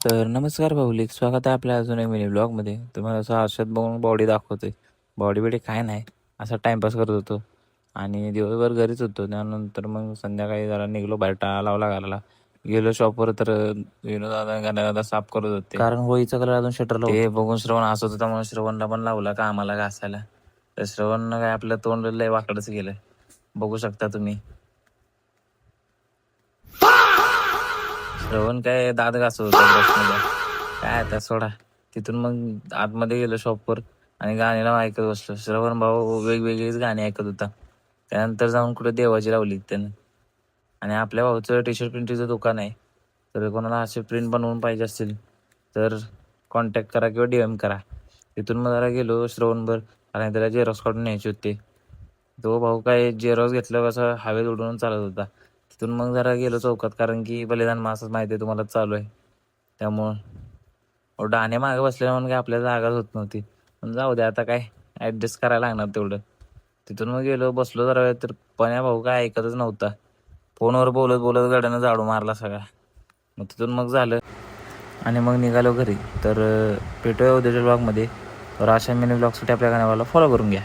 तर नमस्कार भाऊलिक, स्वागत आहे आपल्या अजून एक मिनी ब्लॉगमध्ये. तुम्हाला असं आरशात बघून बॉडी दाखवतोय. बॉडी बिडी काय नाही, असा टाईमपास करत होतो आणि दिवसभर घरीच होतो. त्यानंतर मग संध्याकाळी जरा निघलो बाहेर, टाळा लावला घालायला. गेलो शॉपवर तर विनोदादा गाणं साफ करत होते, कारण होळीचा कलर अजून शटरला ते बघून श्रवण हसत होता. म्हणून श्रवणला पण लावला का आम्हाला घासायला. तर श्रवणनं काय आपलं तोंड लय वाकडच गेलं, बघू शकता तुम्ही. श्रवण काय दात घासत होता ब्रशमध्ये, काय आता सोडा. तिथून मग आतमध्ये गेलो शॉपवर आणि गाणीला ऐकत बसलो. श्रवण भाऊ वेगवेगळीच गाणी ऐकत होता. त्यानंतर जाऊन कुठे देवाची लावली त्यानं. आणि आपल्या भाऊचं टी शर्ट प्रिंटिंगचं दुकान आहे, तर कोणाला असे प्रिंट बनवून पाहिजे असतील तर कॉन्टॅक्ट करा किंवा DM करा. तिथून मग जरा गेलो श्रवणभर आणि त्याला जेरॉक्स काढून न्यायची होती. तो भाऊ काय जेरॉक्स घेतलं कसं हवेत उडवून चालत होता. तिथून मग जरा गेलो चौकात, कारण की बलिदान मासच माहिती आहे तुम्हाला चालू आहे. त्यामुळं डाणे मागे बसलेला म्हणून काय आपल्याला जागाच होत नव्हती. पण जाऊ दे, आता काय ॲडजस्ट करायला लागणार तेवढं. तिथून मग गेलो बसलो जरा वेळ, तर पण्या भाऊ काय ऐकतच नव्हता. फोनवर बोलत बोलत गाड्यानं झाडू मारला सगळा. मग तिथून मग झालं आणि मग निघालो घरी. तर भेटूया उद्याच्या ब्लॉगमध्ये. तर अशा मिनी ब्लॉगसाठी आपल्या गाण्याला फॉलो करून घ्या.